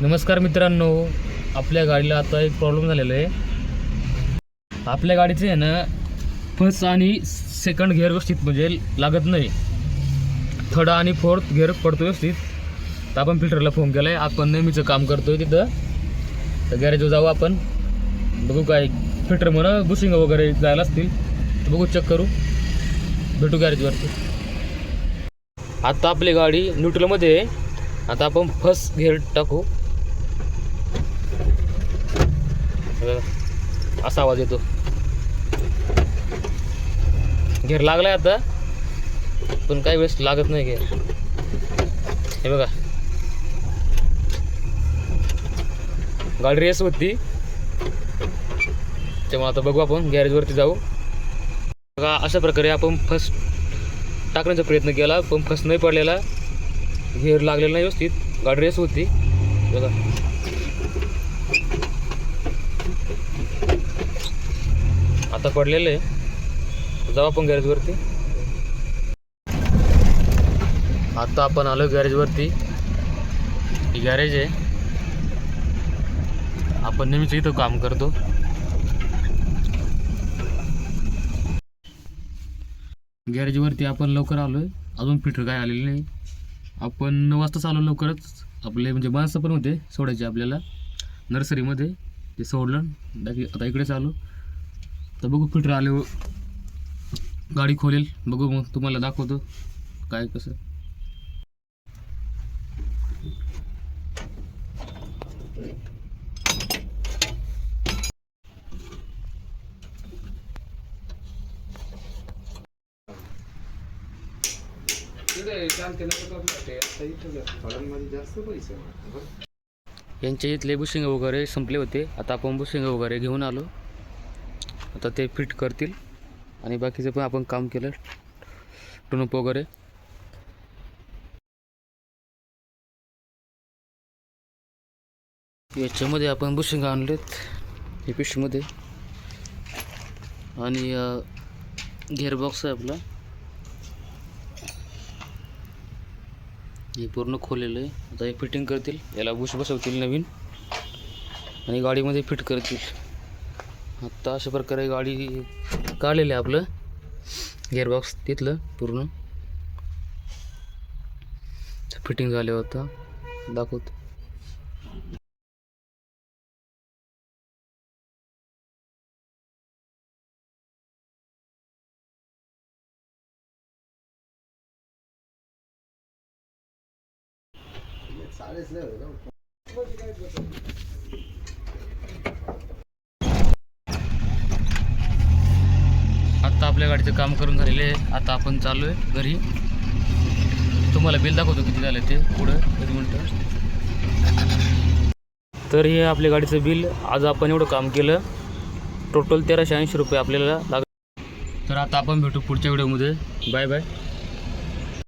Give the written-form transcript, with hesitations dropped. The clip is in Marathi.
नमस्कार मित्रांनो, आपल्या गाडीला आता एक प्रॉब्लेम झालेला आहे। आपल्या गाडीचे आहे ना फर्स्ट आणि सेकंड गिअर व्यवस्थित म्हणजे लागत नाही, थर्ड आणि फोर्थ गिअर पडतो व्यवस्थित। तर आपण फिल्टरला फोन केला आहे, आपण नेहमीचं काम करतोय तिथं। तर गॅरेजवर जाऊ, आपण बघू काय फिल्टर म्हणा बुशिंग वगैरे जायला असतील तर बघू, चेक करू, भेटू गॅरेजवरती। आता आपली गाडी न्यूट्रलमध्ये आहे। आता आपण फर्स्ट गिअर टाकू, असा आवाज येतो। गिअर लागलाय आता, पण काही वेळेस लागत नाही गिअर। हे बघा, गाडी रेस होती, तेव्हा आता बघू आपण गॅरेजवरती जाऊ। बघा, अशा प्रकारे आपण फर्स्ट टाकण्याचा प्रयत्न केला, पण फर्स्ट नाही पडलेला, गिअर लागलेला नाही व्यवस्थित, गाडी रेस होती। बघा, आता पडलेलं आहे, जाऊ आपण गॅरेजवरती। आता आपण आलो गॅरेजवरती, ही गॅरेज आहे, आपण नेहमीच इथं काम करतो। गॅरेजवरती आपण लवकर आलोय, अजून फिल्टर काय आलेलं नाही। आपण 9 वाजता आलो लवकरच, आपले म्हणजे माणसं पण होते सोडायचे आपल्याला नर्सरीमध्ये, ते सोडलं। आता इकडेच आलो, तर बघू फिल्टर आले, गाडी खोलेल, बघू मग तुम्हाला दाखवतो काय कसं। यांचे इथले बुशिंग वगैरे संपले होते, आता आपण बुशिंग वगैरे घेऊन आलो। आता ते फिट करतील आणि बाकीचं पण आपण काम केलं, टुनअप वगैरे। याच्यामध्ये आपण बुशिंग आणलेत हे पिशवीमध्ये, आणि गिअरबॉक्स आहे आपला, हे पूर्ण खोलेलं आहे। आता हे फिटिंग करतील, याला बुश बसवतील नवीन आणि गाडीमध्ये फिट करतील। आता अशा प्रकारे गाडी काढलेलं आहे आपलं गिअरबॉक्स, तिथलं पूर्ण फिटिंग झालं होतं, दाखवतो। आता आपल्या गाडीचं काम करून झालेले आहे, आता आपण चालू आहे घरी। तुम्हाला बिल दाखवतो किती झालं ते पुढं, 1 मिनिट। तर हे आपल्या गाडीचं बिल, आज आपण एवढं काम केलं, टोटल 1380 रुपये आपल्याला लागले। तर आता आपण भेटू पुढच्या व्हिडिओमध्ये, बाय बाय।